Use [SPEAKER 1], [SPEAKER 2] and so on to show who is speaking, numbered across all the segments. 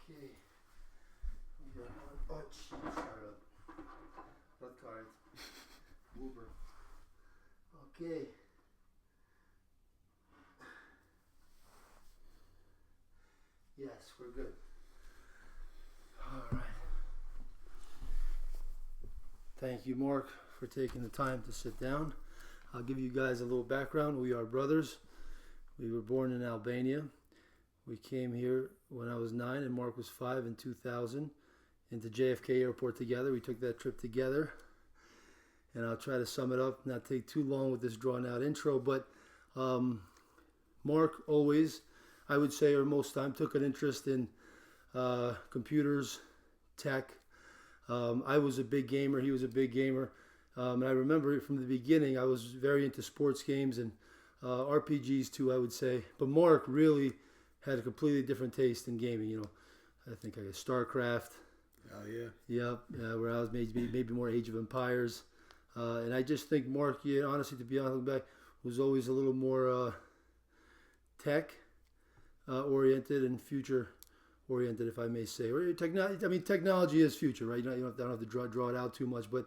[SPEAKER 1] Okay. We got one. Oh, shut up. Not cards. Uber. Okay. Yes, we're good. All right. Thank you, Mark, for taking the time to sit down. I'll give you guys a little background. We are brothers. We were born in Albania. We came here when I was 9 and Mark was 5 in 2000 into JFK Airport together. We took that trip together. And I'll try to sum it up, not take too long with this drawn out intro, but Mark always, I would say, or most time, took an interest in computers, tech. I was a big gamer. He was a big gamer. And I remember from the beginning, I was very into sports games and RPGs too, I would say. But Mark really had a completely different taste in gaming. You know, I think I guess StarCraft.
[SPEAKER 2] Oh yeah.
[SPEAKER 1] Yep. Where I was maybe more Age of Empires. And I just think Mark, honestly, to be honest, back, was always a little more tech oriented and future oriented, if I may say. Or technology. I mean, technology is future, right? You don't have to draw it out too much, but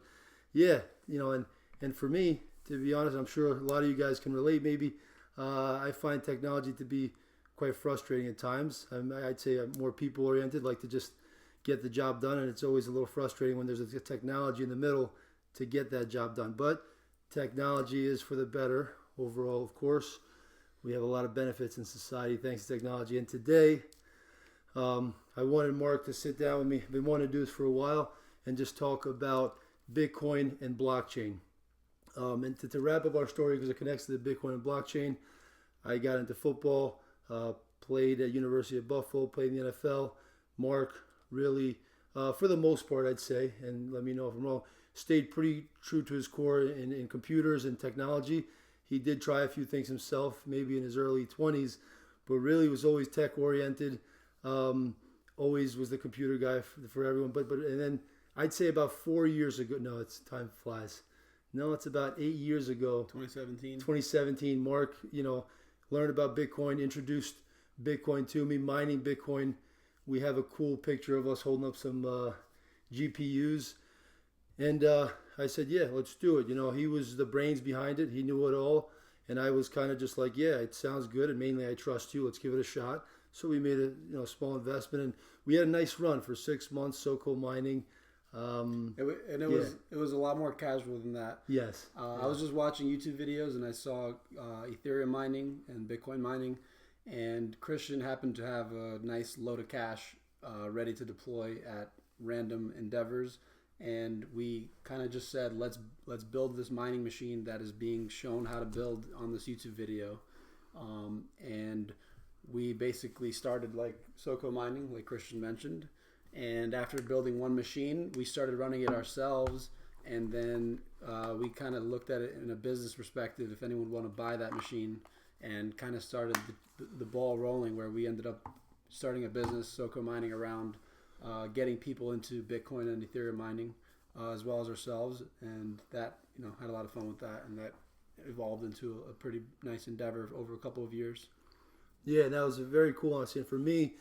[SPEAKER 1] yeah, and for me, to be honest, I'm sure a lot of you guys can relate. Maybe I find technology to be quite frustrating at times. I'd say I'm more people oriented, like to just get the job done, and it's always a little frustrating when there's a technology in the middle to get that job done. But technology is for the better overall, of course. We have a lot of benefits in society thanks to technology. And today, I wanted Mark to sit down with me. I've been wanting to do this for a while and just talk about Bitcoin and blockchain. And to wrap up our story, because it connects to the Bitcoin and blockchain, I got into football, played at University of Buffalo, played in the NFL. Mark really, for the most part, I'd say, and let me know if I'm wrong, stayed pretty true to his core in computers and technology. He did try a few things himself, maybe in his early 20s, but really was always tech-oriented, always was the computer guy for everyone. But and then I'd say about 4 years ago, no, time flies. No, it's about 8 years ago. 2017, Mark, learned about Bitcoin, introduced Bitcoin to me, mining Bitcoin. We have a cool picture of us holding up some GPUs. And I said, yeah, let's do it. He was the brains behind it. He knew it all. And I was kind of just like, yeah, it sounds good. And mainly I trust you. Let's give it a shot. So we made a small investment. And we had a nice run for 6 months, Soko mining.
[SPEAKER 2] It was a lot more casual than that.
[SPEAKER 1] Yes.
[SPEAKER 2] I was just watching YouTube videos and I saw Ethereum mining and Bitcoin mining. And Christian happened to have a nice load of cash ready to deploy at random endeavors. And we kind of just said, let's build this mining machine that is being shown how to build on this YouTube video. And we basically started like Soko mining, like Christian mentioned. And after building one machine, we started running it ourselves. And then we kind of looked at it in a business perspective, if anyone would want to buy that machine, and kind of started the ball rolling, where we ended up starting a business, Soko mining, around getting people into Bitcoin and Ethereum mining, as well as ourselves, and that had a lot of fun with that, and that evolved into a pretty nice endeavor over a couple of years.
[SPEAKER 1] Yeah, that was very cool, honestly. And for me,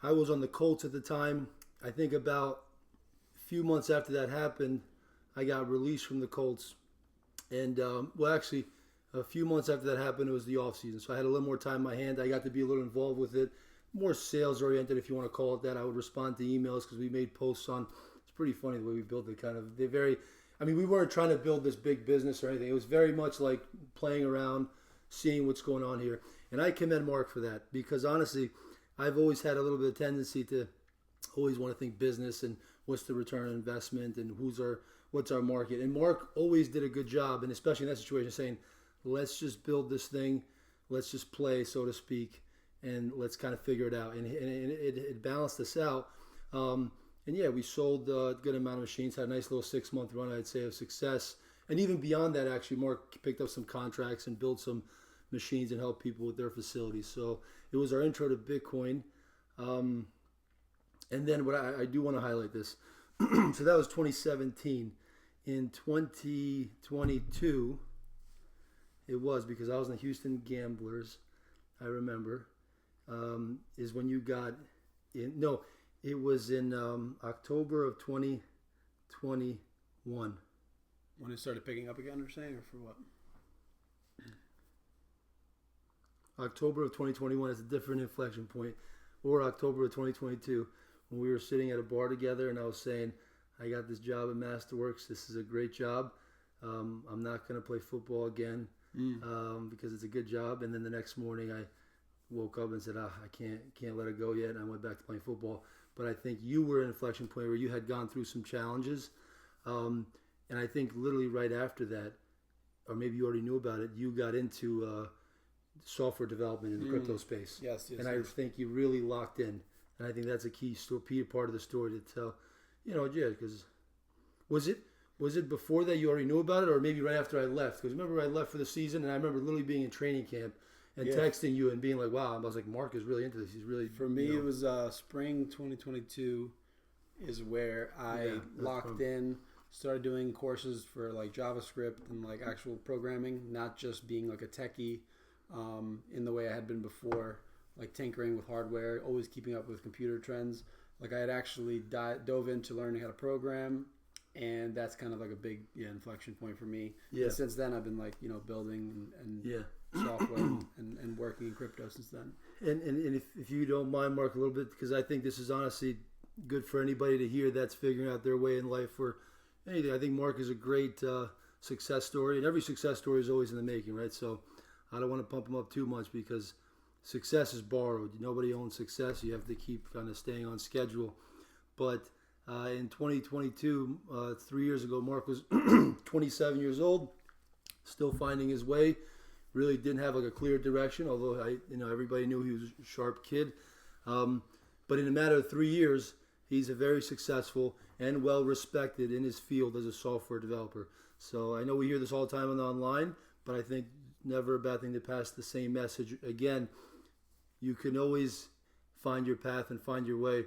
[SPEAKER 1] I was on the Colts at the time. I think about a few months after that happened, I got released from the Colts, and actually, a few months after that happened, it was the off season, so I had a little more time in my hand. I got to be a little involved with it. More sales oriented, if you want to call it that. I would respond to emails because we made posts on. It's pretty funny the way we built it. We weren't trying to build this big business or anything. It was very much like playing around, seeing what's going on here. And I commend Mark for that, because honestly, I've always had a little bit of tendency to always want to think business and what's the return on investment and what's our market. And Mark always did a good job, and especially in that situation, saying, let's just build this thing, let's just play, so to speak, and let's kind of figure it out. And it balanced us out. And yeah, we sold a good amount of machines, had a nice little 6-month run, I'd say, of success. And even beyond that, actually, Mark picked up some contracts and built some machines and helped people with their facilities. So it was our intro to Bitcoin. And then what I do want to highlight this. So that was 2017. In 2022, it was, because I was in the Houston Gamblers, I remember, is when you got in. No, It was in October of 2021.
[SPEAKER 2] When it started picking up again, or saying, or for what?
[SPEAKER 1] October of 2021 is a different inflection point, or October of 2022, when we were sitting at a bar together, and I was saying, I got this job at Masterworks. This is a great job. I'm not going to play football again because it's a good job. And then the next morning, I woke up and said, I can't let it go yet. And I went back to playing football. But I think you were an inflection point where you had gone through some challenges. And I think literally right after that, or maybe you already knew about it, you got into software development in the crypto space.
[SPEAKER 2] Yes.
[SPEAKER 1] And I think you really locked in. And I think that's a key part of the story to tell. Because was it before that you already knew about it, or maybe right after I left? Because remember I left for the season, and I remember literally being in training camp and texting you and being like, "Wow!" I was like, "Mark is really into this. He's really."
[SPEAKER 2] For me, it was spring 2022 is where I locked in, started doing courses for like JavaScript and like actual programming, not just being like a techie in the way I had been before, like tinkering with hardware, always keeping up with computer trends. Like I had actually dove into learning how to program, and that's kind of like a big inflection point for me.
[SPEAKER 1] Yeah.
[SPEAKER 2] And since then, I've been like building and software and working in crypto since then.
[SPEAKER 1] And if you don't mind, Mark, a little bit, because I think this is honestly good for anybody to hear that's figuring out their way in life or anything. I think Mark is a great success story, and every success story is always in the making, right? So I don't want to pump him up too much because success is borrowed. Nobody owns success. You have to keep kind of staying on schedule. But in 2022, 3 years ago, Mark was 27 years old, still finding his way. Really didn't have like a clear direction, although everybody knew he was a sharp kid. But in a matter of 3 years, he's a very successful and well respected in his field as a software developer. So I know we hear this all the time online, but I think never a bad thing to pass the same message again. You can always find your path and find your way.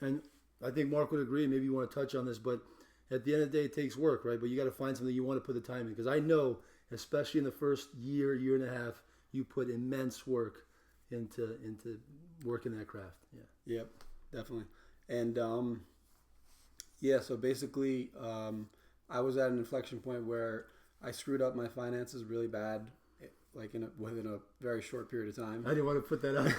[SPEAKER 1] And I think Mark would agree, maybe you want to touch on this, but at the end of the day, it takes work, right? But you got to find something you want to put the time in. Because I know, especially in the first year and a half, you put immense work into working that craft. Yeah.
[SPEAKER 2] Yep, definitely. And so basically, I was at an inflection point where I screwed up my finances really bad, like within a very short period of time.
[SPEAKER 1] I didn't want to put that out.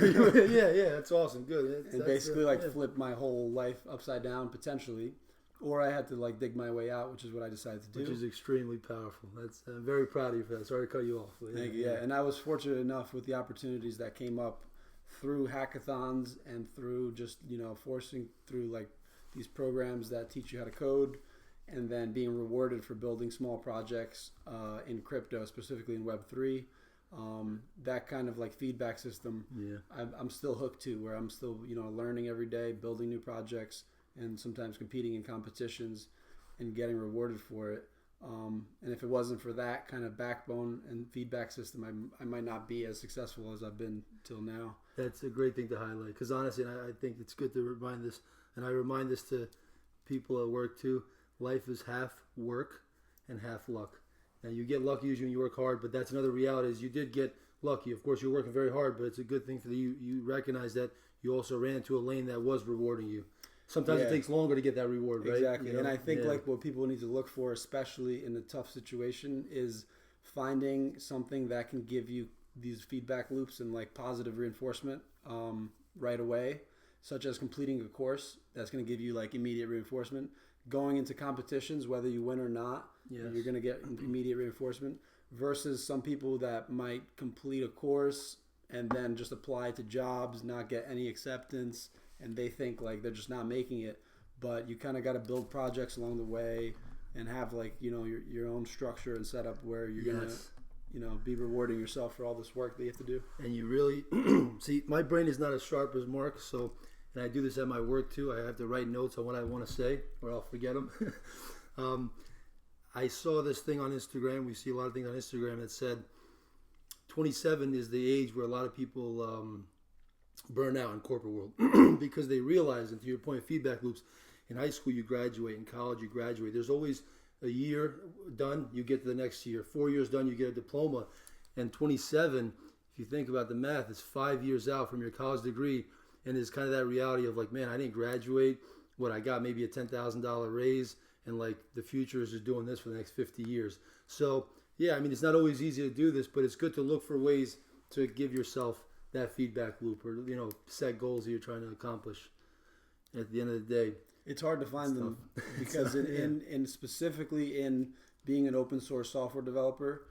[SPEAKER 1] yeah, that's awesome. Good.
[SPEAKER 2] And basically flip my whole life upside down potentially, or I had to like dig my way out, which is what I decided to do.
[SPEAKER 1] Which is extremely powerful. I'm very proud of you for that. Sorry to cut you off.
[SPEAKER 2] Thank you. Yeah, and I was fortunate enough with the opportunities that came up through hackathons and through just forcing through like these programs that teach you how to code, and then being rewarded for building small projects in crypto, specifically in Web3. That kind of like feedback system, I'm still hooked to, where I'm still learning every day, building new projects, and sometimes competing in competitions and getting rewarded for it. And if it wasn't for that kind of backbone and feedback system, I might not be as successful as I've been till now.
[SPEAKER 1] That's a great thing to highlight, because honestly, I think it's good to remind this, and I remind this to people at work too. Life is half work and half luck. Now, you get lucky usually when you work hard, but that's another reality, is you did get lucky. Of course, you're working very hard, but it's a good thing for you. You recognize that you also ran into a lane that was rewarding you. Sometimes it takes longer to get that reward, right?
[SPEAKER 2] Exactly. And I think like what people need to look for, especially in a tough situation, is finding something that can give you these feedback loops and like positive reinforcement right away, such as completing a course that's going to give you like immediate reinforcement. Going into competitions, whether you win or not, you're going to get immediate reinforcement, versus some people that might complete a course and then just apply to jobs, not get any acceptance, and they think like they're just not making it. But you kind of got to build projects along the way and have like your own structure and setup where you're going to be rewarding yourself for all this work that you have to do.
[SPEAKER 1] And you really see, my brain is not as sharp as Mark's, so. And I do this at my work too. I have to write notes on what I want to say, or I'll forget them. I saw this thing on Instagram. We see a lot of things on Instagram that said 27 is the age where a lot of people burn out in corporate world because they realize, and to your point, feedback loops. In high school, you graduate. In college, you graduate. There's always a year done, you get to the next year. 4 years done, you get a diploma. And 27, if you think about the math, it's 5 years out from your college degree. and there's kind of that reality of like, man, I didn't graduate. What I got maybe a $10,000 raise, and like the future is just doing this for the next 50 years. So yeah, I mean, it's not always easy to do this, but it's good to look for ways to give yourself that feedback loop, or set goals that you're trying to accomplish. At the end of the day,
[SPEAKER 2] it's hard to find them because in specifically in being an open source software developer,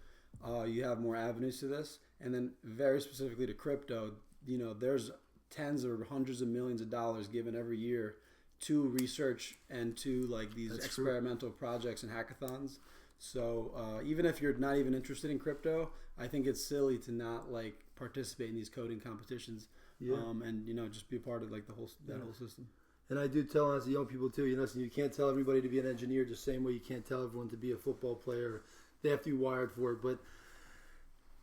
[SPEAKER 2] you have more avenues to this, and then very specifically to crypto, there's tens or hundreds of millions of dollars given every year to research and to like these experimental projects and hackathons. So even if you're not even interested in crypto, I think it's silly to not like participate in these coding competitions, and just be a part of like the whole whole system.
[SPEAKER 1] And I do tell us young people too, listen, you can't tell everybody to be an engineer the same way you can't tell everyone to be a football player. They have to be wired for it. But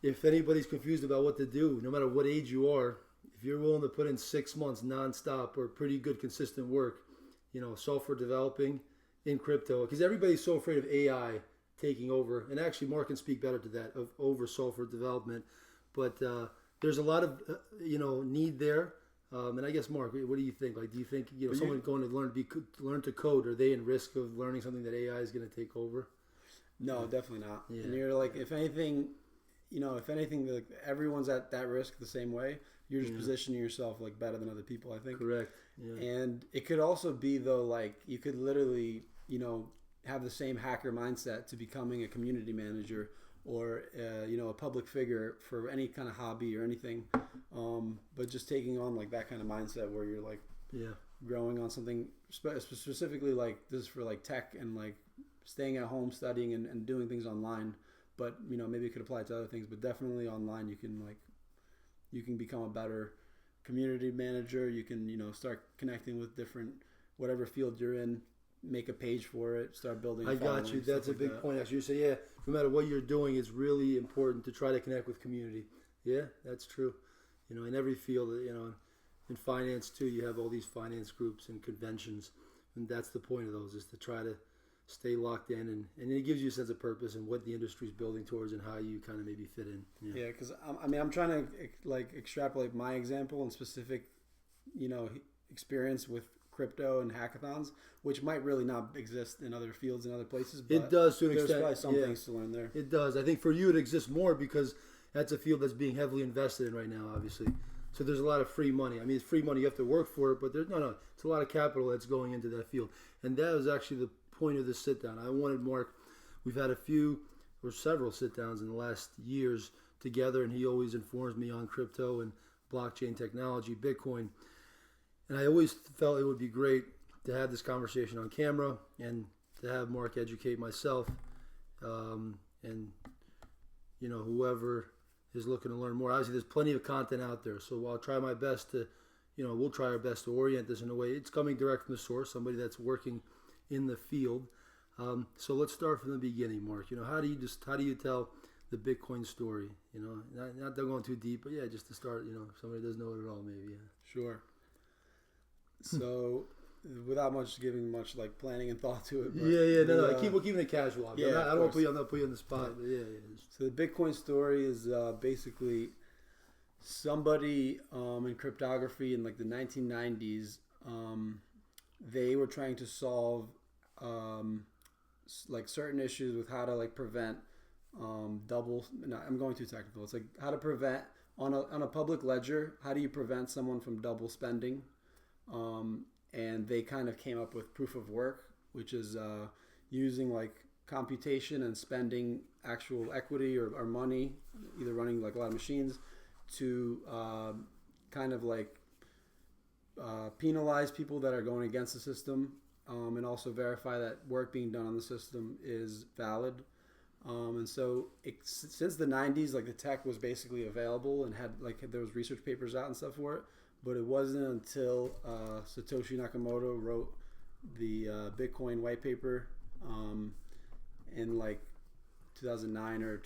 [SPEAKER 1] if anybody's confused about what to do, no matter what age you are, if you're willing to put in 6 months nonstop or pretty good consistent work, software developing in crypto, because everybody's so afraid of AI taking over, and actually Mark can speak better to that, of over software development. But there's a lot of need there. And I guess Mark, what do you think? Like, do you think someone going to learn to code, are they in risk of learning something that AI is going to take over?
[SPEAKER 2] No, definitely not. Yeah. And you're like, if anything, like everyone's at that risk the same way. You're just positioning yourself like better than other people, I think.
[SPEAKER 1] Correct. Yeah.
[SPEAKER 2] And it could also be though, like you could literally, have the same hacker mindset to becoming a community manager or a public figure for any kind of hobby or anything, but just taking on like that kind of mindset where you're like growing on something specifically like this is for like tech and like staying at home studying and doing things online, but maybe it could apply to other things, but definitely online you can become a better community manager. You can start connecting with different whatever field you're in, make a page for it, start building.
[SPEAKER 1] I got you. That's a big point. Actually, you say no matter what you're doing, it's really important to try to connect with community. Yeah, that's true. In every field, in finance too, you have all these finance groups and conventions, and that's the point of those, is to try to stay locked in, and it gives you a sense of purpose and what the industry is building towards and how you kind of maybe fit in.
[SPEAKER 2] Yeah, because I'm trying to like extrapolate my example and specific, experience with crypto and hackathons, which might really not exist in other fields and other places. But
[SPEAKER 1] it does to an extent.
[SPEAKER 2] There's probably some things to learn there.
[SPEAKER 1] It does. I think for you it exists more because that's a field that's being heavily invested in right now, obviously. So there's a lot of free money. I mean, it's free money. You have to work for it, but there's it's a lot of capital that's going into that field. And that was actually the point of this sit down. I wanted Mark. We've had a few or several sit downs in the last years together, and he always informs me on crypto and blockchain technology, Bitcoin. And I always felt it would be great to have this conversation on camera and to have Mark educate myself, and whoever is looking to learn more. Obviously, there's plenty of content out there, so I'll try my best to, we'll try our best to orient this in a way. It's coming direct from the source, somebody that's working in the field. So let's start from the beginning, Mark. How do you tell the Bitcoin story? Not going too deep, but just to start. If somebody doesn't know it at all, maybe.
[SPEAKER 2] Sure. So, without giving much like planning and thought to it. But
[SPEAKER 1] we're keeping it casual.
[SPEAKER 2] Yeah,
[SPEAKER 1] I don't want to put you on the spot. Yeah.
[SPEAKER 2] So the Bitcoin story is basically somebody in cryptography in like the 1990s. They were trying to solve like certain issues with how to like prevent double. No, I'm going too technical. It's like how to prevent on a public ledger. How do you prevent someone from double spending? And they kind of came up with proof of work, which is using like computation and spending actual equity or money, either running like a lot of machines to kind of like penalize people that are going against the system, and also verify that work being done on the system is valid. And so since the 90s, like the tech was basically available and there was research papers out and stuff for it. But it wasn't until Satoshi Nakamoto wrote the Bitcoin white paper in like 2009 or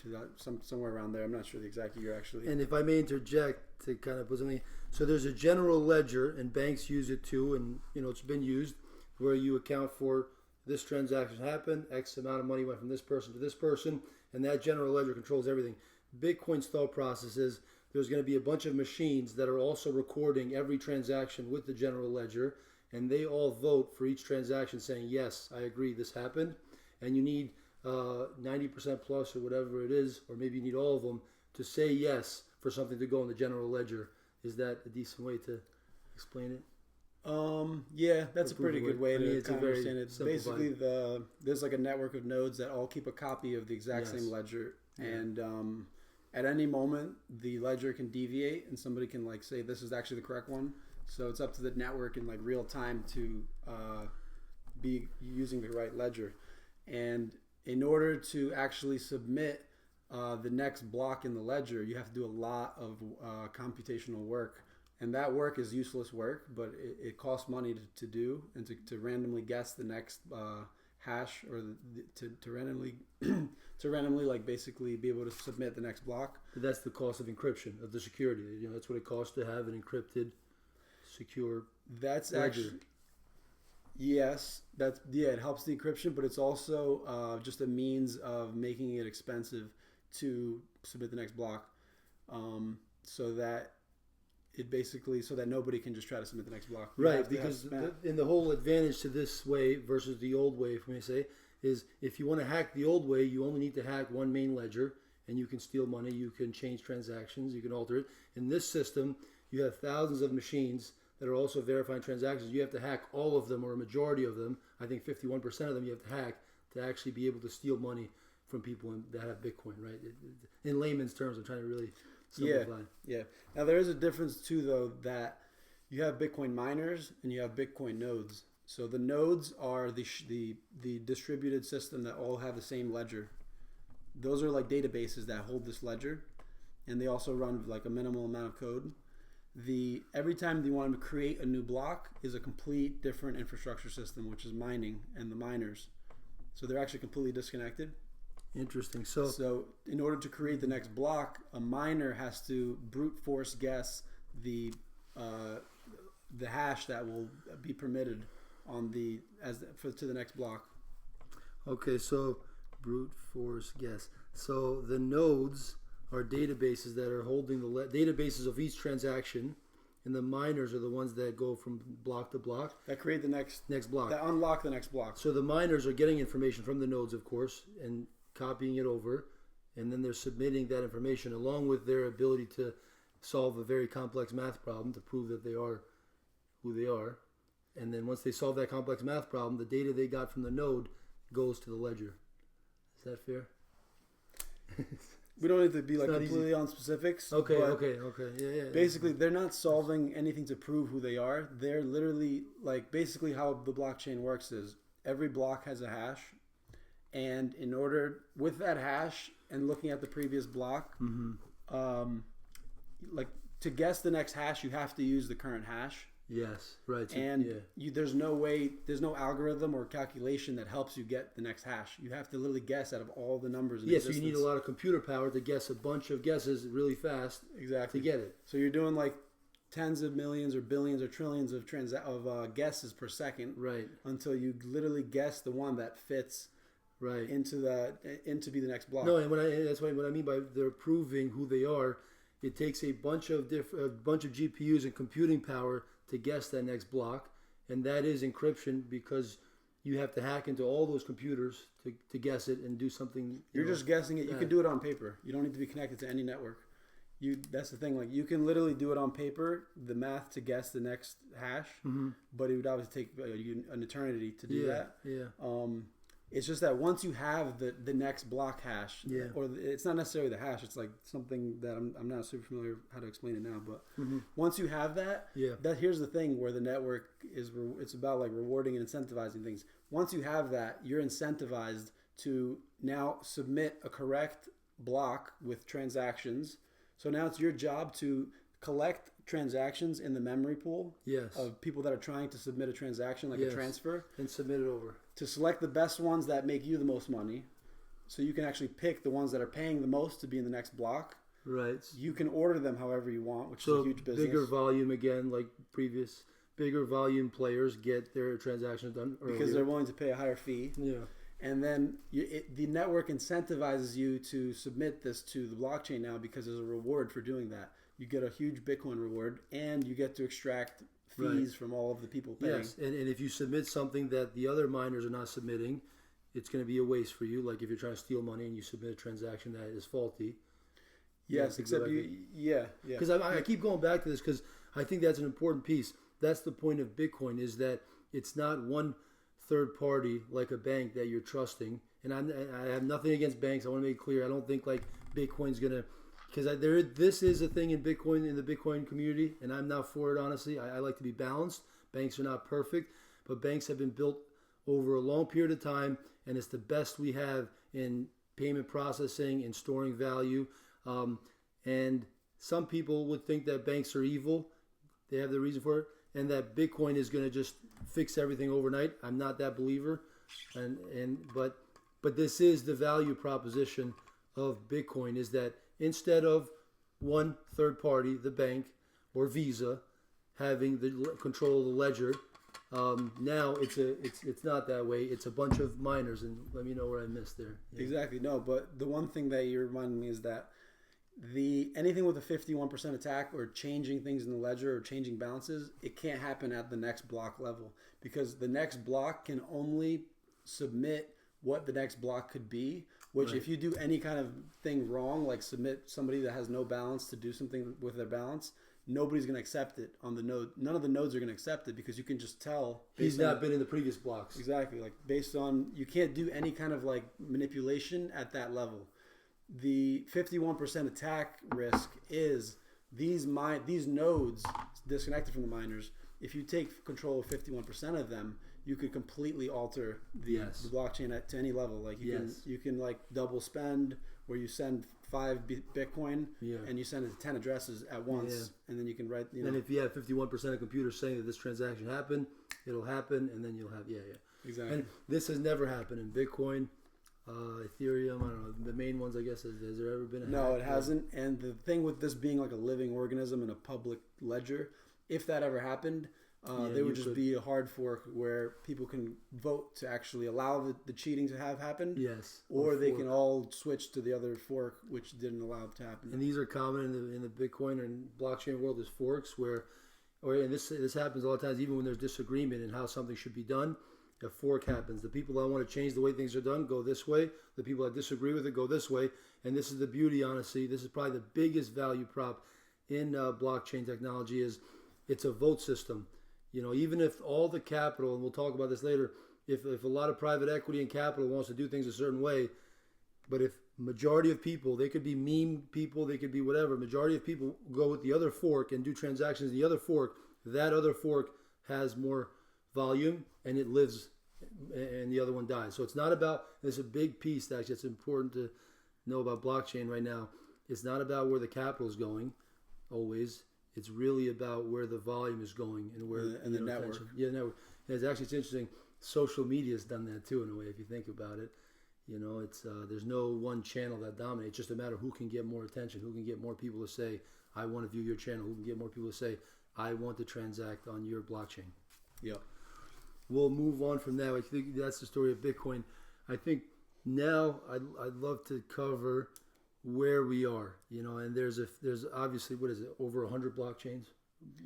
[SPEAKER 2] somewhere around there. I'm not sure the exact year actually.
[SPEAKER 1] And if I may interject to kind of put something, so there's a general ledger, and banks use it too, and it's been used where you account for this transaction happened, X amount of money went from this person to this person, and that general ledger controls everything. Bitcoin's thought process is there's going to be a bunch of machines that are also recording every transaction with the general ledger, and they all vote for each transaction saying, yes, I agree, this happened. And you need 90% plus or whatever it is, or maybe you need all of them to say yes for something to go in the general ledger. Is that a decent way to explain it?
[SPEAKER 2] Yeah, that's a pretty good way to
[SPEAKER 1] it's
[SPEAKER 2] kind of understand it.
[SPEAKER 1] simplified.
[SPEAKER 2] Basically, there's like a network of nodes that all keep a copy of the exact same ledger, and at any moment the ledger can deviate, and somebody can like say this is actually the correct one. So it's up to the network in like real time to be using the right ledger, and in order to actually submit the next block in the ledger, you have to do a lot of computational work. And that work is useless work, but it costs money to do, and to randomly guess the next hash, or to randomly to randomly like basically be able to submit the next block.
[SPEAKER 1] But that's the cost of encryption, of the security. That's what it costs to have an encrypted, secure.
[SPEAKER 2] That's
[SPEAKER 1] ledger.
[SPEAKER 2] Actually, yes, it helps the encryption, but it's also just a means of making it expensive to submit the next block, so that nobody can just try to submit the next block.
[SPEAKER 1] Right, because in the whole advantage to this way versus the old way, if we may say, is if you want to hack the old way, you only need to hack one main ledger, and you can steal money, you can change transactions, you can alter it. In this system, you have thousands of machines that are also verifying transactions. You have to hack all of them, or a majority of them. I think 51% of them you have to hack to actually be able to steal money from people that have Bitcoin, right? In layman's terms, I'm trying to really simplify.
[SPEAKER 2] Yeah. Now there is a difference too, though, that you have Bitcoin miners and you have Bitcoin nodes. So the nodes are the distributed system that all have the same ledger. Those are like databases that hold this ledger, and they also run like a minimal amount of code. Every time you want to create a new block is a complete different infrastructure system, which is mining and the miners. So they're actually completely disconnected.
[SPEAKER 1] Interesting.
[SPEAKER 2] So in order to create the next block, a miner has to brute force guess the hash that will be permitted to the next block.
[SPEAKER 1] Okay, so brute force guess. So the nodes are databases that are holding the databases of each transaction, and the miners are the ones that go from block to block.
[SPEAKER 2] That create the next
[SPEAKER 1] block.
[SPEAKER 2] That unlock the next block.
[SPEAKER 1] So the miners are getting information from the nodes, of course, and copying it over, and then they're submitting that information along with their ability to solve a very complex math problem to prove that they are who they are. And then once they solve that complex math problem, the data they got from the node goes to the ledger. Is that fair?
[SPEAKER 2] We don't need to be like completely on specifics.
[SPEAKER 1] Okay. Yeah.
[SPEAKER 2] Basically, they're not solving anything to prove who they are. They're literally like basically how the blockchain works is every block has a hash. And in order, with that hash and looking at the previous block, like to guess the next hash, you have to use the current hash.
[SPEAKER 1] Yes, right. So,
[SPEAKER 2] and there's no algorithm or calculation that helps you get the next hash. You have to literally guess out of all the numbers in existence.
[SPEAKER 1] So you need a lot of computer power to guess a bunch of guesses really fast.
[SPEAKER 2] Exactly.
[SPEAKER 1] To get it.
[SPEAKER 2] So you're doing like tens of millions or billions or trillions of guesses per second.
[SPEAKER 1] Right.
[SPEAKER 2] Until you literally guess the one that fits.
[SPEAKER 1] Right.
[SPEAKER 2] Into be the next block.
[SPEAKER 1] No, and that's what I mean by they're proving who they are. It takes a bunch of GPUs and computing power to guess that next block, and that is encryption because you have to hack into all those computers to guess it and do something.
[SPEAKER 2] You're just guessing it. You can do it on paper. You don't need to be connected to any network. That's the thing. Like you can literally do it on paper, the math to guess the next hash, but it would obviously take an eternity to do that.
[SPEAKER 1] Yeah.
[SPEAKER 2] It's just that once you have the next block hash, or it's not necessarily the hash, it's like something that I'm not super familiar how to explain it now, but once you have that, here's the thing where the network it's about like rewarding and incentivizing things. Once you have that, you're incentivized to now submit a correct block with transactions. So now it's your job to collect transactions in the memory pool of people that are trying to submit a transaction, like a transfer,
[SPEAKER 1] and submit it over.
[SPEAKER 2] To select the best ones that make you the most money, so you can actually pick the ones that are paying the most to be in the next block.
[SPEAKER 1] Right.
[SPEAKER 2] You can order them however you want, which is a huge business.
[SPEAKER 1] Bigger volume again, like previous. Bigger volume players get their transactions done earlier.
[SPEAKER 2] Because they're willing to pay a higher fee.
[SPEAKER 1] Yeah.
[SPEAKER 2] And then the network incentivizes you to submit this to the blockchain now because there's a reward for doing that. you get a huge Bitcoin reward, and you get to extract fees from all of the people paying.
[SPEAKER 1] Yes, and if you submit something that the other miners are not submitting, it's going to be a waste for you. Like if you're trying to steal money and you submit a transaction that is faulty.
[SPEAKER 2] Yes, except yeah.
[SPEAKER 1] Because I keep going back to this because I think that's an important piece. That's the point of Bitcoin, is that it's not one third party like a bank that you're trusting. And I have nothing against banks. I want to make it clear. I don't think like Bitcoin's going to, because this is a thing in Bitcoin, in the Bitcoin community, and I'm not for it, honestly. I like to be balanced. Banks are not perfect, but banks have been built over a long period of time, and it's the best we have in payment processing and storing value. And some people would think that banks are evil. They have the reason for it, and that Bitcoin is going to just fix everything overnight. I'm not that believer, but this is the value proposition of Bitcoin, is that instead of one third party, the bank or Visa, having the control of the ledger, now it's not that way. It's a bunch of miners, and let me know where I missed there.
[SPEAKER 2] Yeah. Exactly. No, but the one thing that you're reminding me is that anything with a 51% attack or changing things in the ledger or changing balances, it can't happen at the next block level, because the next block can only submit what the next block could be, which right. If you do any kind of thing wrong, like submit somebody that has no balance to do something with their balance, nobody's going to accept it on the node. None of the nodes are going to accept it, because you can just tell.
[SPEAKER 1] He's not been in the previous blocks.
[SPEAKER 2] Exactly. Like based on, you can't do any kind of like manipulation at that level. The 51% attack risk is these nodes disconnected from the miners. If you take control of 51% of them, you could completely alter the blockchain to any level. Like you can like double spend, where you send 5 Bitcoin and you send it to 10 addresses at once, and then you can write.
[SPEAKER 1] And if you have 51% of computers saying that this transaction happened, it'll happen, and then you'll have
[SPEAKER 2] exactly.
[SPEAKER 1] And this has never happened in Bitcoin. Ethereum, I don't know, the main ones, I guess. Has there ever been a hack?
[SPEAKER 2] No, it hasn't. And the thing with this being like a living organism in a public ledger, if that ever happened, there would just be a hard fork where people can vote to actually allow the cheating to have happened.
[SPEAKER 1] Yes.
[SPEAKER 2] Or they can all switch to the other fork, which didn't allow it to happen.
[SPEAKER 1] And these are common in the Bitcoin and blockchain world, is forks and this happens a lot of times, even when there's disagreement in how something should be done. A fork happens. The people that want to change the way things are done go this way. The people that disagree with it go this way. And this is the beauty, honestly. This is probably the biggest value prop in blockchain technology, is it's a vote system. Even if all the capital, and we'll talk about this later, if a lot of private equity and capital wants to do things a certain way, but if majority of people, they could be meme people, they could be whatever, majority of people go with the other fork and do transactions in the other fork, that other fork has more volume and it lives, and the other one dies. So it's not about, there's a big piece that actually it's important to know about blockchain right now. It's not about where the capital is going always. It's really about where the volume is going and where
[SPEAKER 2] and the network.
[SPEAKER 1] Attention. Yeah, network. And it's interesting. Social media has done that too, in a way, if you think about it. It's there's no one channel that dominates. It's just a matter of who can get more attention, who can get more people to say, I want to view your channel, who can get more people to say, I want to transact on your blockchain.
[SPEAKER 2] Yeah.
[SPEAKER 1] We'll move on from that. I think that's the story of Bitcoin. I think now I'd love to cover where we are, and there's obviously, what is it, over 100 blockchains,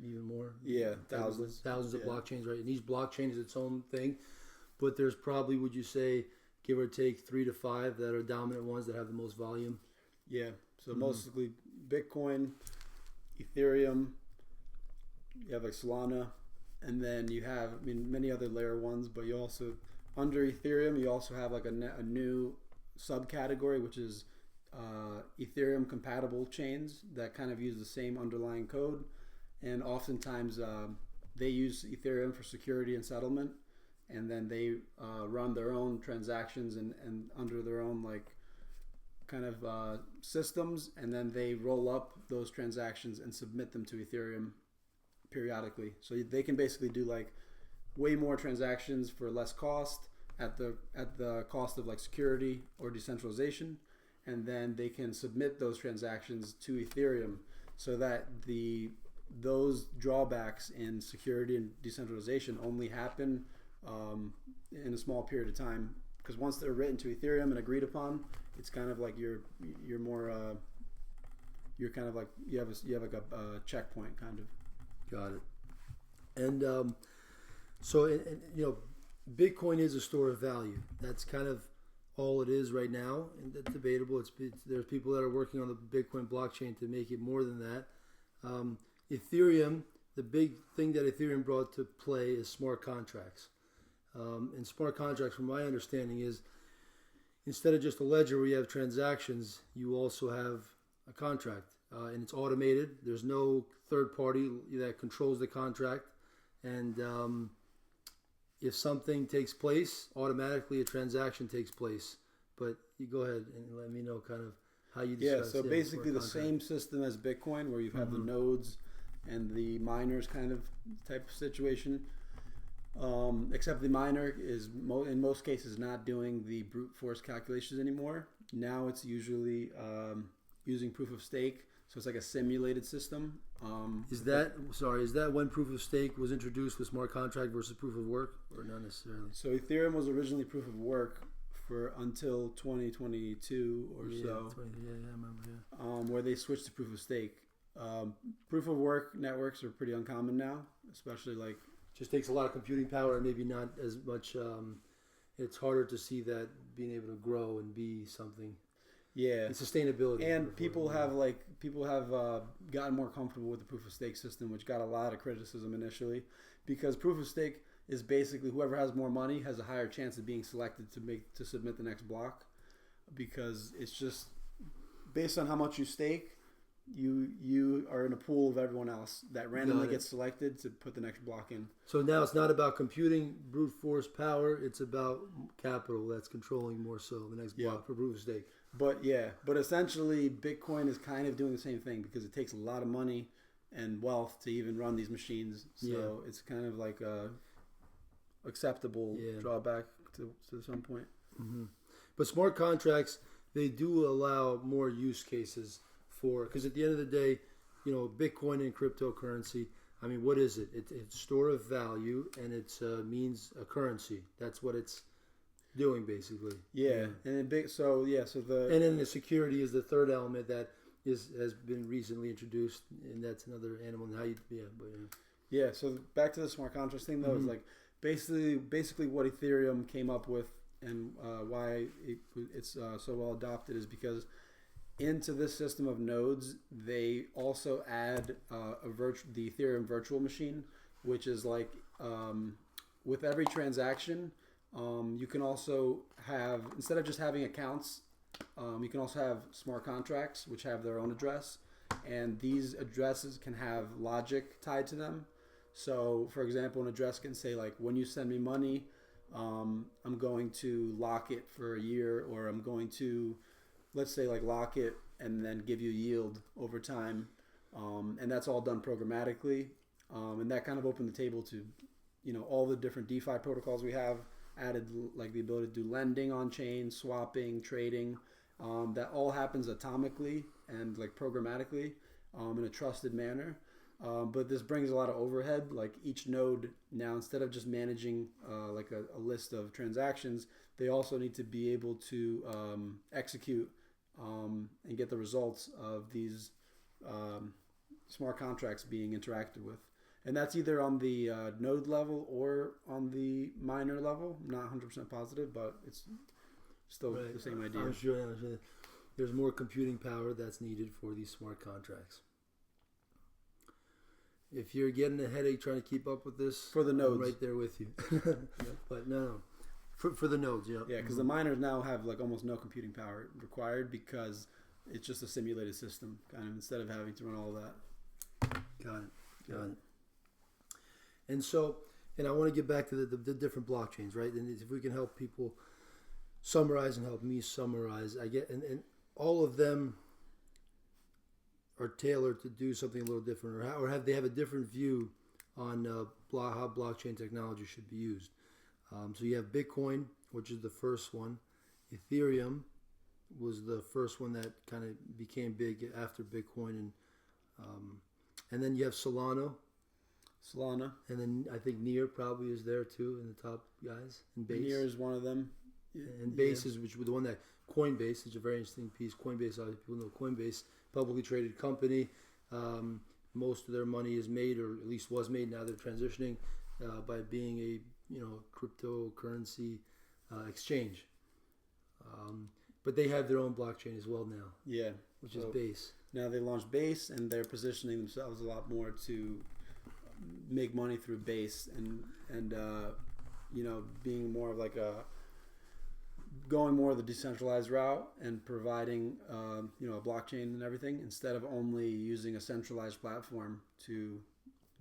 [SPEAKER 1] even more?
[SPEAKER 2] Yeah, thousands
[SPEAKER 1] of blockchains, right? And each blockchain is its own thing, but there's probably, would you say, give or take 3 to 5 that are dominant ones that have the most volume?
[SPEAKER 2] Yeah, so mostly Bitcoin, Ethereum, you have like Solana, and then you have, many other layer ones, but you also, under Ethereum, you also have like a new subcategory, which is Ethereum compatible chains that kind of use the same underlying code, and oftentimes they use Ethereum for security and settlement, and then they run their own transactions and under their own like kind of systems, and then they roll up those transactions and submit them to Ethereum periodically. So they can basically do like way more transactions for less cost at the cost of like security or decentralization, and then they can submit those transactions to Ethereum so that those drawbacks in security and decentralization only happen in a small period of time, because once they're written to Ethereum and agreed upon, it's kind of like you're more you're kind of like you have like a checkpoint kind of.
[SPEAKER 1] Got it. And so, Bitcoin is a store of value. That's kind of all it is right now, and it's debatable. There's people that are working on the Bitcoin blockchain to make it more than that. Ethereum, the big thing that Ethereum brought to play is smart contracts. And smart contracts, from my understanding, is instead of just a ledger where you have transactions, you also have a contract, and it's automated. There's no third party that controls the contract, and if something takes place, automatically a transaction takes place. But you go ahead and let me know kind of how you discuss.
[SPEAKER 2] So basically the same system as Bitcoin, where you have the nodes and the miners kind of type of situation. Except the miner is in most cases not doing the brute force calculations anymore. Now it's usually using proof of stake, so it's like a simulated system. Is
[SPEAKER 1] that when proof of stake was introduced with smart contract versus proof of work, or not necessarily?
[SPEAKER 2] So Ethereum was originally proof of work for until 2022 or so.
[SPEAKER 1] I remember.
[SPEAKER 2] Where they switched to proof of stake. Proof of work networks are pretty uncommon now, especially like.
[SPEAKER 1] Just takes a lot of computing power and maybe not as much. It's harder to see that being able to grow and be something.
[SPEAKER 2] Yeah,
[SPEAKER 1] and sustainability.
[SPEAKER 2] And people have gotten more comfortable with the proof of stake system, which got a lot of criticism initially, because proof of stake is basically whoever has more money has a higher chance of being selected to submit the next block, because it's just based on how much you stake. You are in a pool of everyone else that randomly gets selected to put the next block in.
[SPEAKER 1] So now it's not about computing brute force power; it's about capital that's controlling more so the next block for proof of stake.
[SPEAKER 2] But essentially, Bitcoin is kind of doing the same thing because it takes a lot of money and wealth to even run these machines. So it's kind of like a acceptable drawback to some point.
[SPEAKER 1] Mm-hmm. But smart contracts, they do allow more use cases. Because at the end of the day, Bitcoin and cryptocurrency, I mean, what is it? It's a store of value, and it means a currency. That's what it's doing, basically.
[SPEAKER 2] And then
[SPEAKER 1] and then the security is the third element that has been recently introduced, and that's another animal.
[SPEAKER 2] So back to the smart contracts thing, though, is like basically what Ethereum came up with, and why it's so well adopted is because. Into this system of nodes, they also add the Ethereum virtual machine, which is like with every transaction, you can also have, instead of just having accounts, you can also have smart contracts, which have their own address, and these addresses can have logic tied to them. So, for example, an address can say like, when you send me money, I'm going to lock it for a year, or I'm going to let's say like lock it and then give you yield over time, and that's all done programmatically, and that kind of opened the table to all the different DeFi protocols we have, added like the ability to do lending on chain, swapping, trading, that all happens atomically and like programmatically in a trusted manner. But this brings a lot of overhead. Like each node now, instead of just managing like a list of transactions, they also need to be able to execute and get the results of these smart contracts being interacted with. And that's either on the node level or on the miner level. I'm not 100% positive, but it's still the same idea.
[SPEAKER 1] I'm sure there's more computing power that's needed for these smart contracts. If you're getting a headache trying to keep up with this,
[SPEAKER 2] for the nodes,
[SPEAKER 1] I'm right there with you. But no. For the nodes,
[SPEAKER 2] because the miners now have like almost no computing power required because it's just a simulated system, kind of, instead of having to run all that.
[SPEAKER 1] Got it. And so, I want to get back to the different blockchains, right? And if we can help people summarize and help me summarize, and all of them are tailored to do something a little different, or they have a different view on how blockchain technology should be used. So you have Bitcoin, which is the first one. Ethereum was the first one that kind of became big after Bitcoin, and then you have Solana, and then I think Near probably is there too in the top guys. And Base.
[SPEAKER 2] Near is one of them,
[SPEAKER 1] and Base is which was the one that Coinbase is a very interesting piece. Coinbase, a lot of people know Coinbase publicly traded company. Most of their money is made, or at least was made. Now they're transitioning by being a cryptocurrency exchange. But they have their own blockchain as well now.
[SPEAKER 2] Yeah,
[SPEAKER 1] which is Base.
[SPEAKER 2] Now they launched Base, and they're positioning themselves a lot more to make money through Base and being more of like going more of the decentralized route and providing a blockchain and everything instead of only using a centralized platform to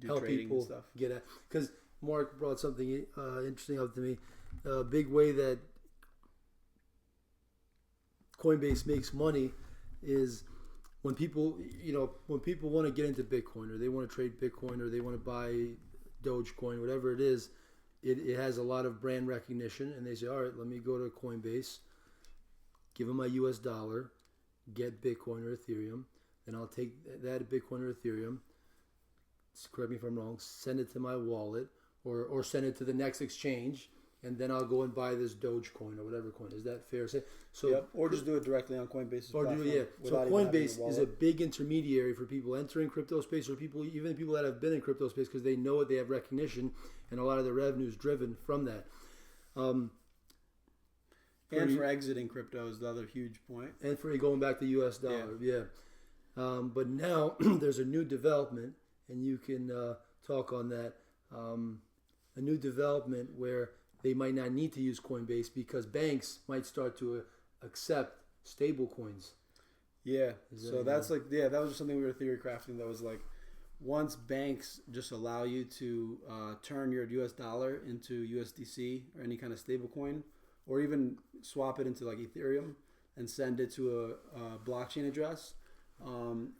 [SPEAKER 2] do
[SPEAKER 1] help
[SPEAKER 2] trading
[SPEAKER 1] people
[SPEAKER 2] and stuff.
[SPEAKER 1] Get at, because Mark brought something interesting up to me. A big way that Coinbase makes money is when people want to get into Bitcoin, or they want to trade Bitcoin, or they want to buy Dogecoin, whatever it is. It has a lot of brand recognition, and they say, all right, let me go to Coinbase, give them my US dollar, get Bitcoin or Ethereum, then I'll take that Bitcoin or Ethereum, correct me if I'm wrong, send it to my wallet, or send it to the next exchange, and then I'll go and buy this Dogecoin or whatever coin. Is that fair to say? So,
[SPEAKER 2] yep. Or just do it directly on Coinbase's platform.
[SPEAKER 1] So Coinbase is a big intermediary for people entering crypto space, or even people that have been in crypto space, because they know it, they have recognition, and a lot of their revenue is driven from that.
[SPEAKER 2] And for exiting crypto is the other huge point.
[SPEAKER 1] And for going back to US dollar, yeah. But now there's a new development, and you can talk on that. A new development where they might not need to use Coinbase because banks might start to accept stable coins.
[SPEAKER 2] Yeah. That was just something we were theory crafting that was like, once banks just allow you to turn your US dollar into USDC or any kind of stable coin, or even swap it into like Ethereum and send it to a blockchain address,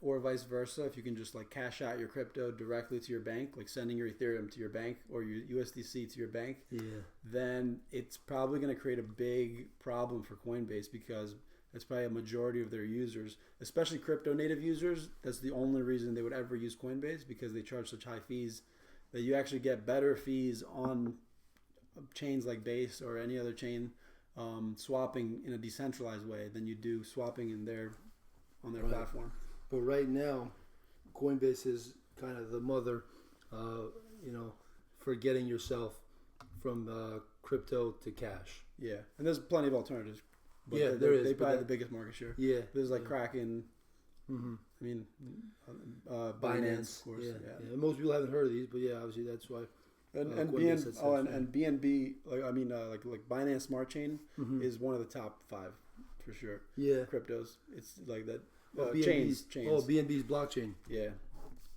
[SPEAKER 2] or vice versa, if you can just like cash out your crypto directly to your bank, like sending your Ethereum to your bank or your USDC to your bank, then it's probably going to create a big problem for Coinbase, because it's probably a majority of their users, especially crypto native users. That's the only reason they would ever use Coinbase, because they charge such high fees that you actually get better fees on chains like Base or any other chain swapping in a decentralized way than you do swapping on their platform.
[SPEAKER 1] But right now, Coinbase is kind of the mother, for getting yourself from crypto to cash.
[SPEAKER 2] Yeah, and there's plenty of alternatives. But
[SPEAKER 1] there is.
[SPEAKER 2] They probably have the biggest market share.
[SPEAKER 1] Yeah,
[SPEAKER 2] there's like Kraken.
[SPEAKER 1] Mm-hmm.
[SPEAKER 2] I mean, Binance, of course.
[SPEAKER 1] Yeah. And most people haven't heard of these, but obviously that's why.
[SPEAKER 2] And BNB, like Binance Smart Chain is one of the top 5 for sure.
[SPEAKER 1] Yeah,
[SPEAKER 2] cryptos. It's like that.
[SPEAKER 1] chains.
[SPEAKER 2] Oh,
[SPEAKER 1] BNB's blockchain.
[SPEAKER 2] Yeah,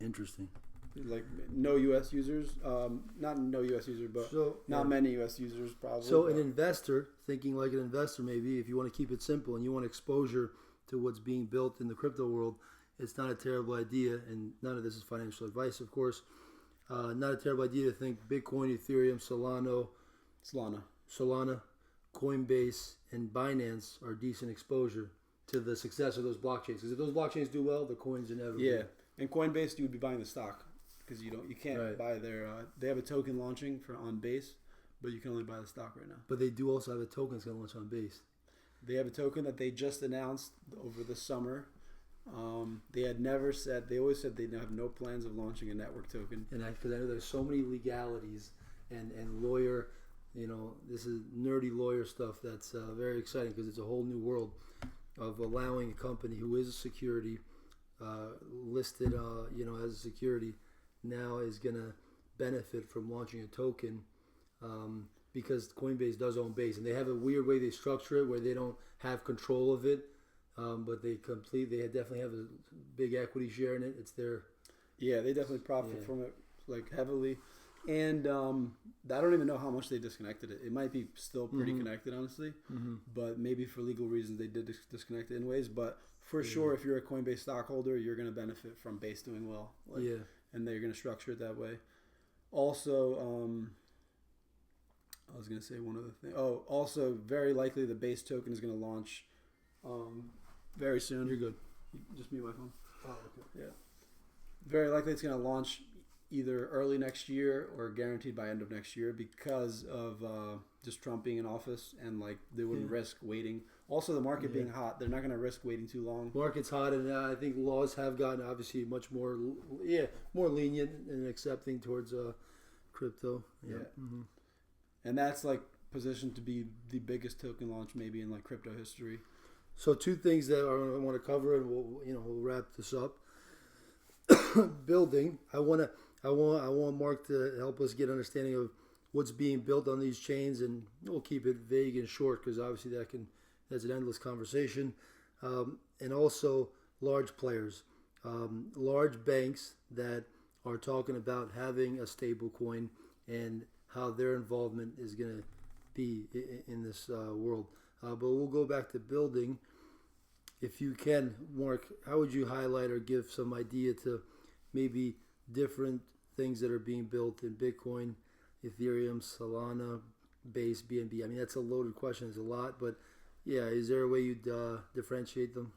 [SPEAKER 1] interesting.
[SPEAKER 2] Like no U.S. users, not no U.S. users, but not many U.S. users probably.
[SPEAKER 1] So an investor, thinking like an investor, maybe if you want to keep it simple and you want exposure to what's being built in the crypto world, it's not a terrible idea. And none of this is financial advice, of course. Not a terrible idea to think Bitcoin, Ethereum, Solana, Coinbase, and Binance are decent exposure to the success of those blockchains. Because if those blockchains do well, the coins inevitably.
[SPEAKER 2] Yeah, and Coinbase, you would be buying the stock, because you can't buy their. They have a token launching on Base, but you can only buy the stock right now.
[SPEAKER 1] But they do also have a token that's going to launch on Base.
[SPEAKER 2] They have a token that they just announced over the summer. They had never said. They always said they have no plans of launching a network token.
[SPEAKER 1] And because I know there's so many legalities and lawyer, this is nerdy lawyer stuff that's very exciting, because it's a whole new world of allowing a company who is a security listed, as a security, now is going to benefit from launching a token, because Coinbase does own Base, and they have a weird way they structure it where they don't have control of it, but they definitely have a big equity share in it. It's their
[SPEAKER 2] they definitely profit from it like heavily, and I don't even know how much they disconnected it. It might be still pretty connected, honestly, but maybe for legal reasons they did disconnect it in ways. But for sure, if you're a Coinbase stockholder, you're going to benefit from Base doing well. And they're going to structure it that way. Also, I was going to say one other thing. Oh, also, very likely the Base token is going to launch very soon.
[SPEAKER 1] You're good.
[SPEAKER 2] Just mute my phone.
[SPEAKER 1] Oh, okay.
[SPEAKER 2] Yeah. Very likely it's going to launch either early next year or guaranteed by end of next year because of just Trump being in office, and like they wouldn't risk waiting. Also, the market being hot, they're not going to risk waiting too long.
[SPEAKER 1] Market's hot, and I think laws have gotten obviously much more, more lenient and accepting towards crypto.
[SPEAKER 2] Yeah,
[SPEAKER 1] Mm-hmm.
[SPEAKER 2] and that's like positioned to be the biggest token launch maybe in like crypto history.
[SPEAKER 1] So two things that I want to cover, and we'll wrap this up. Building. I want Mark to help us get understanding of what's being built on these chains, and we'll keep it vague and short because obviously that's an endless conversation. And also large players, large banks that are talking about having a stable coin and how their involvement is going to be in this world. But we'll go back to building. If you can, Mark, how would you highlight or give some idea to maybe different things that are being built in Bitcoin, Ethereum, Solana, Base, BNB? I mean, that's a loaded question. It's a lot, but yeah, is there a way you'd differentiate them?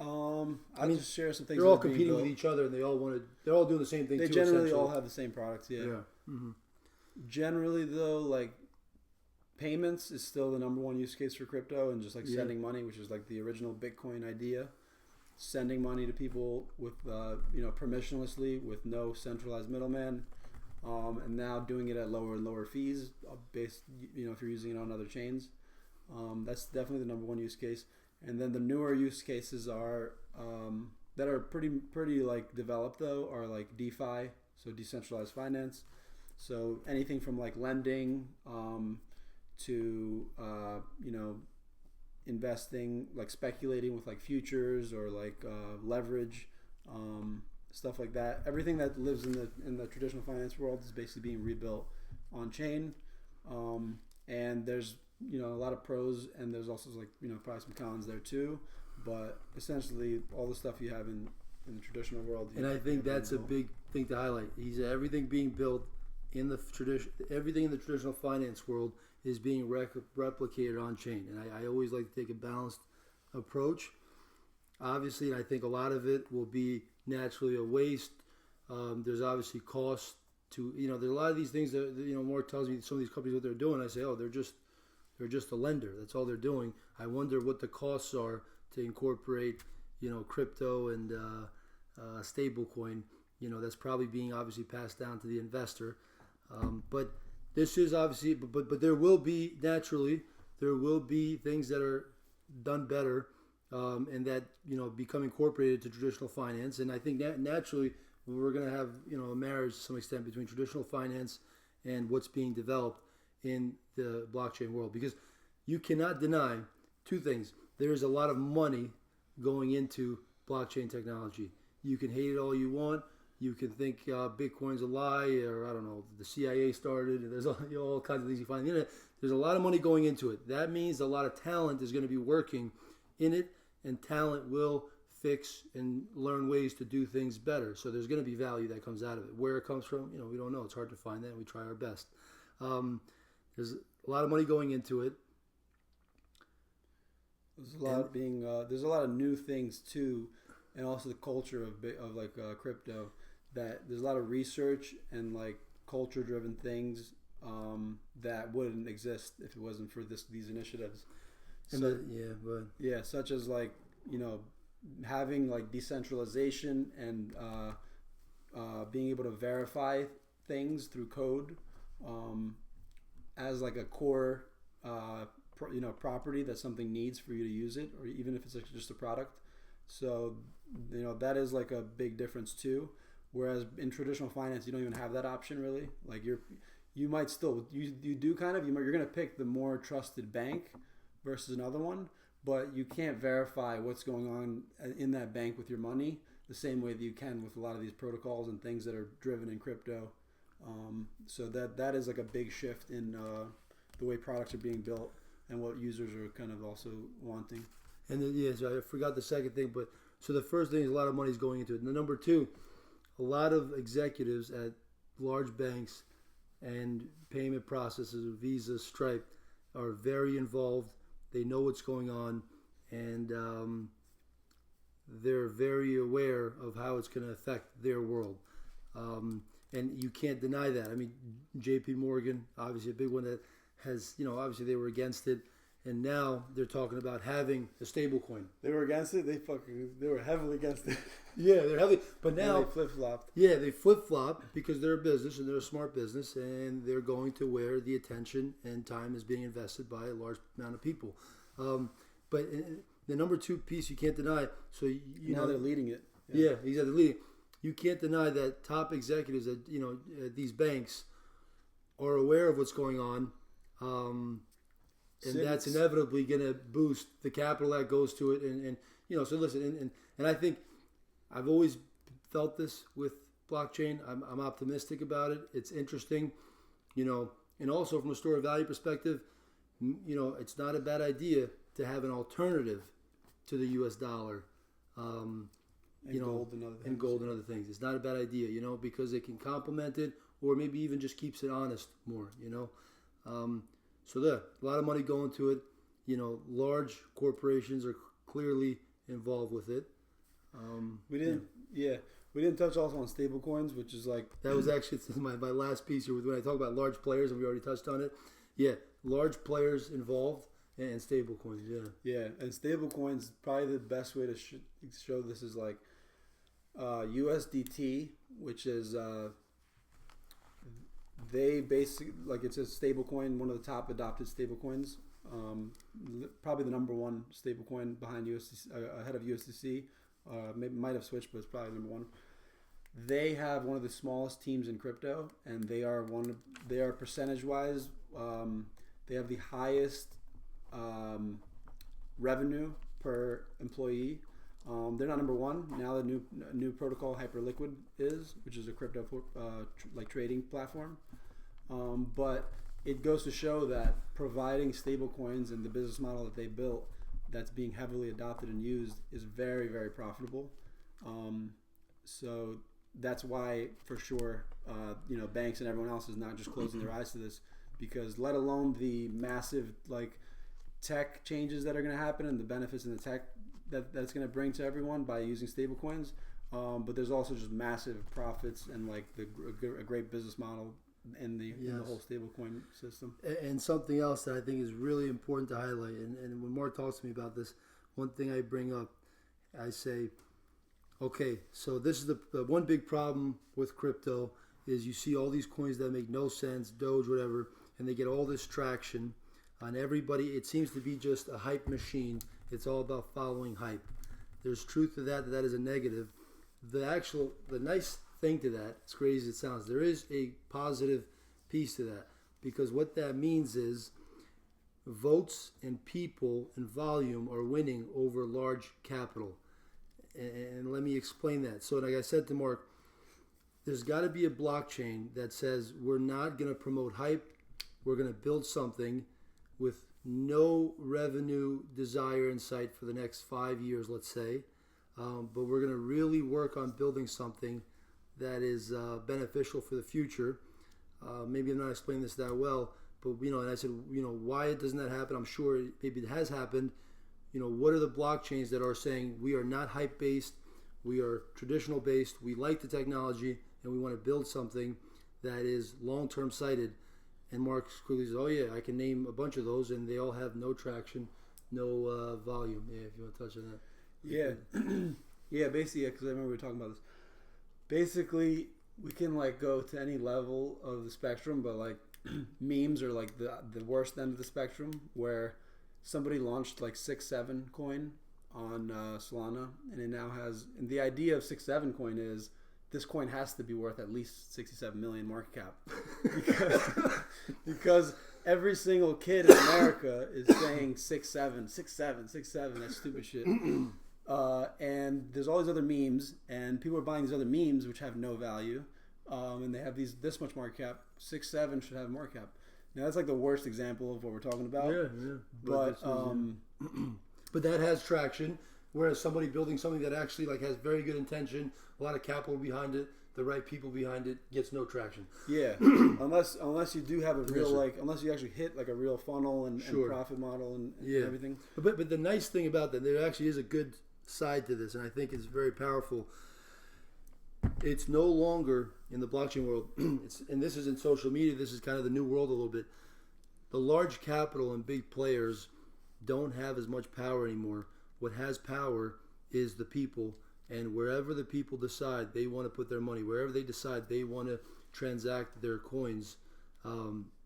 [SPEAKER 2] I'll just share some things.
[SPEAKER 1] They're all competing with each other, and they're all doing the same thing.
[SPEAKER 2] They generally all have the same products. Yeah.
[SPEAKER 1] Mm-hmm.
[SPEAKER 2] Generally, though, like payments is still the number one use case for crypto, and just like sending money, which is like the original Bitcoin idea. Sending money to people with permissionlessly with no centralized middleman, and now doing it at lower and lower fees based if you're using it on other chains. That's definitely the number one use case. And then the newer use cases are that are pretty like developed though are like DeFi, so decentralized finance. So anything from like lending to investing, like speculating with like futures or like leverage, stuff like that. Everything that lives in the traditional finance world is basically being rebuilt on chain, and there's a lot of pros, and there's also like probably some cons there too. But essentially, all the stuff you have in the traditional world.
[SPEAKER 1] And I think that's a big thing to highlight. Everything being built in the everything in the traditional finance world is being replicated on chain, and I always like to take a balanced approach. Obviously, and I think a lot of it will be naturally a waste. There's obviously cost to there's a lot of these things that Mark tells me some of these companies what they're doing. I say, oh, they're just a lender. That's all they're doing. I wonder what the costs are to incorporate crypto and stablecoin. That's probably being obviously passed down to the investor, but. This is obviously, but there will be things that are done better, and that become incorporated to traditional finance. And I think that naturally we're going to have a marriage to some extent between traditional finance and what's being developed in the blockchain world, because you cannot deny two things. There is a lot of money going into blockchain technology. You can hate it all you want. You can think Bitcoin's a lie, or I don't know, the CIA started, and there's all kinds of things you find on the internet. There's a lot of money going into it. That means a lot of talent is going to be working in it, and talent will fix and learn ways to do things better. So there's going to be value that comes out of it. Where it comes from, we don't know. It's hard to find that. We try our best. There's a lot of money going into it.
[SPEAKER 2] There's a lot of new things too, and also the culture of like crypto. That there's a lot of research and like culture-driven things that wouldn't exist if it wasn't for these initiatives. Such as like having like decentralization and being able to verify things through code as like a core property that something needs for you to use it, or even if it's like just a product. So that is like a big difference too. Whereas in traditional finance, you don't even have that option really. Like you might still you do kind of you're going to pick the more trusted bank versus another one, but you can't verify what's going on in that bank with your money the same way that you can with a lot of these protocols and things that are driven in crypto. So that is like a big shift in the way products are being built and what users are kind of also wanting.
[SPEAKER 1] And then, so I forgot the second thing, but so the first thing is a lot of money is going into it. And the number two, a lot of executives at large banks and payment processors, Visa, Stripe, are very involved. They know what's going on, and they're very aware of how it's going to affect their world. And you can't deny that. I mean, J.P. Morgan, obviously a big one that has, obviously they were against it, and now they're talking about having a stable coin.
[SPEAKER 2] They were against it. They were heavily against it.
[SPEAKER 1] Yeah, they're heavily, but now
[SPEAKER 2] they flip flopped.
[SPEAKER 1] Yeah, they flip flop because they're a business and they're a smart business, and they're going to where the attention and time is being invested by a large amount of people. But the number two piece you can't deny. So
[SPEAKER 2] now they're leading it.
[SPEAKER 1] Yeah, exactly. Leading. You can't deny that top executives at at these banks are aware of what's going on, and that's inevitably going to boost the capital that goes to it. And so listen, and I think I've always felt this with blockchain. I'm optimistic about it. It's interesting, and also from a store of value perspective, it's not a bad idea to have an alternative to the U.S. dollar.
[SPEAKER 2] Gold and other things.
[SPEAKER 1] It's not a bad idea, because it can complement it, or maybe even just keeps it honest more, So there, a lot of money going to it. Large corporations are clearly involved with it.
[SPEAKER 2] We didn't touch also on stable coins, which is like
[SPEAKER 1] that was actually my last piece here. When I talk about large players, and we already touched on it. Yeah, large players involved and stable coins.
[SPEAKER 2] Yeah, and stable coins, probably the best way to show this is like USDT, which is they basically, like, it's a stable coin, one of the top adopted stable coins, probably the number one stable coin behind USDC, ahead of USDC. Maybe might have switched, but it's probably number one. They have one of the smallest teams in crypto, and they are percentage wise, they have the highest revenue per employee. They're not number one. Now the new protocol, Hyperliquid, is, which is a crypto trading platform. But it goes to show that providing stable coins and the business model that they built, that's being heavily adopted and used, is very, very profitable. So that's why, for sure, banks and everyone else is not just closing their eyes to this, because let alone the massive tech changes that are going to happen and the benefits in the tech that's going to bring to everyone by using stable coins. But there's also just massive profits and a great business model in the whole stable coin system.
[SPEAKER 1] And something else that I think is really important to highlight, and when Mark talks to me about this, one thing I bring up, I say, okay, so this is the one big problem with crypto is you see all these coins that make no sense, Doge, whatever, and they get all this traction on everybody. It seems to be just a hype machine. It's all about following hype. There's truth to that is a negative. The nice thing to that, as crazy as it sounds, there is a positive piece to that, because what that means is votes and people and volume are winning over large capital. And let me explain that. So like I said to Mark, there's got to be a blockchain that says we're not going to promote hype. We're going to build something with no revenue desire in sight for the next 5 years, let's say. But we're going to really work on building something that is beneficial for the future. Maybe I'm not explaining this that well, but and I said, why doesn't that happen? I'm sure maybe it has happened. What are the blockchains that are saying we are not hype based, we are traditional based, we like the technology, and we want to build something that is long term sighted? And Mark quickly says, oh yeah, I can name a bunch of those, and they all have no traction, no volume. Yeah, if you want to touch on that.
[SPEAKER 2] Yeah, yeah. Basically, because I remember we were talking about this. Basically, we can go to any level of the spectrum, but memes are the worst end of the spectrum, where somebody launched 6-7 coin on Solana, and it now has. And the idea of 6-7 coin is this coin has to be worth at least 67 million market cap, because every single kid in America is saying 6-7, 6-7, 6-7. That's stupid shit. And there's all these other memes, and people are buying these other memes which have no value, and they have this much market cap. 6-7 should have market cap. Now that's the worst example of what we're talking about.
[SPEAKER 1] Yeah.
[SPEAKER 2] But
[SPEAKER 1] that has traction. Whereas somebody building something that actually has very good intention, a lot of capital behind it, the right people behind it, gets no traction.
[SPEAKER 2] Yeah, unless you do have a real unless you actually hit a real funnel and profit model and everything.
[SPEAKER 1] But the nice thing about that, there actually is a good side to this, and I think it's very powerful. it's no longer in the blockchain world. And this is in social media. This is kind of the new world a little bit. The large capital and big players don't have as much power anymore. What has power is the people, and wherever the people decide they want to put their money, wherever they decide they want to transact their coins,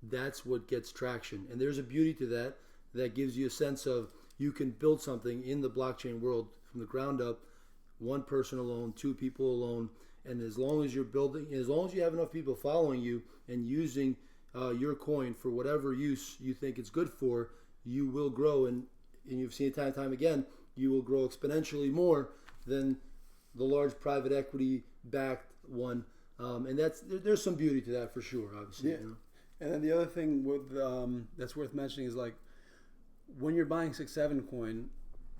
[SPEAKER 1] that's what gets traction. And there's a beauty to that that gives you a sense of you can build something in the blockchain world from the ground up, one person alone, two people alone, and as long as you're building, as long as you have enough people following you and using your coin for whatever use you think it's good for, you will grow, and you've seen it time and time again, you will grow exponentially more than the large private equity backed one. And there's some beauty to that for sure, obviously.
[SPEAKER 2] Yeah. And then the other thing with that's worth mentioning is like when you're buying 6-7 coin,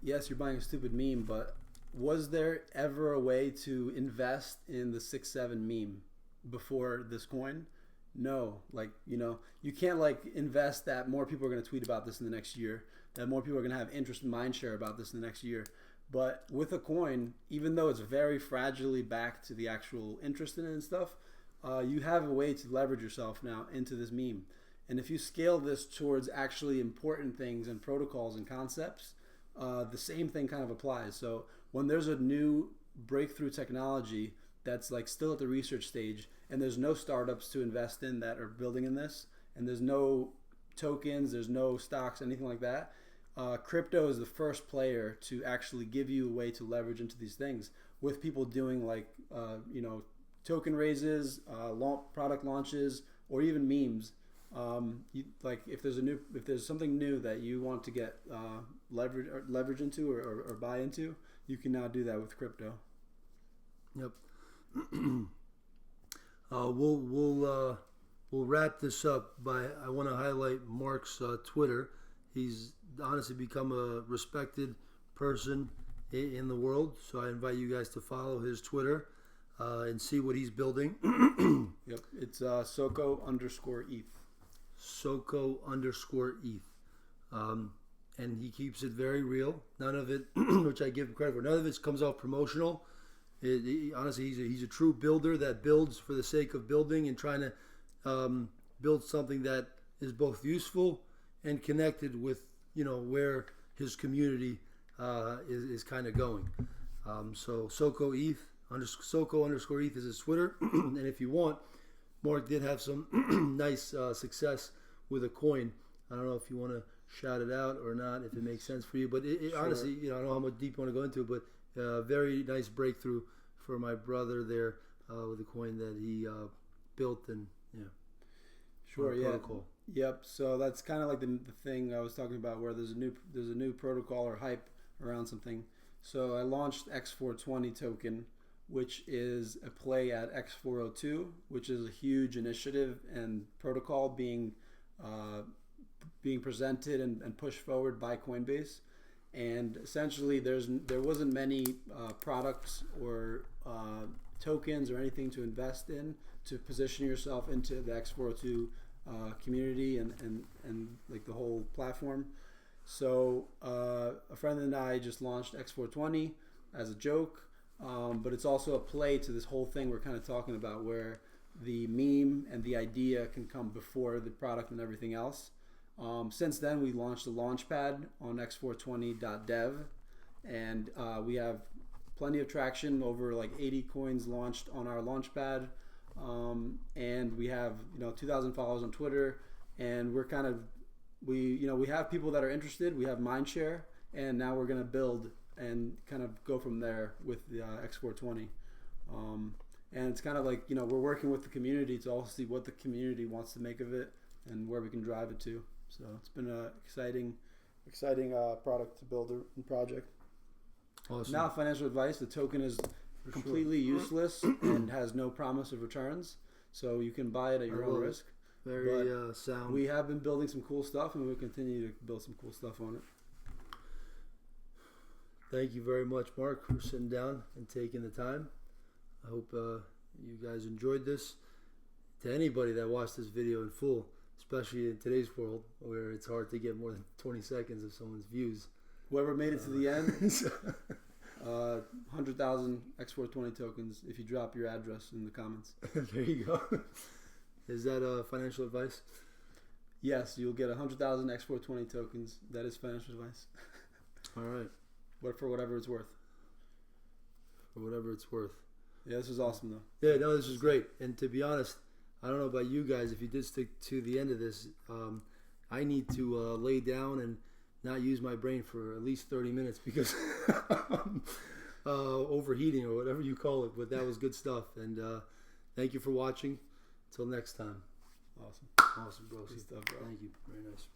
[SPEAKER 2] yes, you're buying a stupid meme, but was there ever a way to invest in the 6-7 meme before this coin? No. Like, you can't like invest that more people are going to tweet about this in the next year, that more people are going to have interest in mindshare about this in the next year. But with a coin, even though it's very fragilely backed to the actual interest in it and stuff, you have a way to leverage yourself now into this meme. And if you scale this towards actually important things and protocols and concepts, the same thing kind of applies. So when there's a new breakthrough technology that's like still at the research stage and there's no startups to invest in that are building in this, and there's no tokens, there's no stocks, anything like that, crypto is the first player to actually give you a way to leverage into these things, with people doing like token raises, product launches, or even memes. Like if there's something new that you want to get leverage into or buy into, you can now do that with crypto.
[SPEAKER 1] Yep. We'll wrap this up by, I want to highlight Mark's Twitter. He's honestly become a respected person in the world, so I invite you guys to follow his Twitter and see what he's building.
[SPEAKER 2] Yep, it's soko_eth.
[SPEAKER 1] Soko_eth. And he keeps it very real. None of it, which I give him credit for, none of it comes off promotional. Honestly, he's a true builder that builds for the sake of building and trying to build something that is both useful and connected with where his community is kind of going. So soko_eth is his Twitter. And if you want, Mark did have some nice success with a coin. I don't know if you want to shout it out or not, if it makes sense for you. But
[SPEAKER 2] Sure.
[SPEAKER 1] Honestly, I don't know how much deep you want to go into it, but very nice breakthrough for my brother there with a coin that he built and
[SPEAKER 2] Sure, yeah.
[SPEAKER 1] protocol.
[SPEAKER 2] Yep. So that's kind of like the thing I was talking about, where there's a new protocol or hype around something. So I launched X420 token, which is a play at X402, which is a huge initiative and protocol being presented and pushed forward by Coinbase. And essentially, there wasn't many products or tokens or anything to invest in to position yourself into the X402 community and like the whole platform. So a friend and I just launched X420 as a joke, but it's also a play to this whole thing we're kind of talking about, where the meme and the idea can come before the product and everything else. Since then, we launched a launchpad on x420.dev, and we have plenty of traction. Over like 80 coins launched on our launchpad, and we have 2,000 followers on Twitter, and we have people that are interested. We have mindshare, and now we're gonna build and kind of go from there with the X420. And it's kind of like we're working with the community to also see what the community wants to make of it and where we can drive it to. So it's been an exciting product to build and project.
[SPEAKER 1] Awesome.
[SPEAKER 2] Now, financial advice: the token is completely useless and has no promise of returns, so you can buy it at your own risk.
[SPEAKER 1] Very sound.
[SPEAKER 2] We have been building some cool stuff, and we'll continue to build some cool stuff on it.
[SPEAKER 1] Thank you very much, Mark, for sitting down and taking the time. I hope you guys enjoyed this. To anybody that watched this video in full, especially in today's world where it's hard to get more than 20 seconds of someone's views.
[SPEAKER 2] Whoever made it to the end, 100,000 X420 tokens if you drop your address in the comments.
[SPEAKER 1] There you go. Is that financial advice?
[SPEAKER 2] Yes, you'll get 100,000 X420 tokens. That is financial advice.
[SPEAKER 1] All right.
[SPEAKER 2] But for whatever it's worth.
[SPEAKER 1] For whatever it's worth.
[SPEAKER 2] Yeah, this was awesome though.
[SPEAKER 1] Yeah, no, this was great. And to be honest, I don't know about you guys. If you did stick to the end of this, I need to lay down and not use my brain for at least 30 minutes because overheating or whatever you call it. But that was good stuff. And thank you for watching. Till next time.
[SPEAKER 2] Awesome.
[SPEAKER 1] Awesome, bro.
[SPEAKER 2] Good stuff, bro.
[SPEAKER 1] Thank you. Very nice.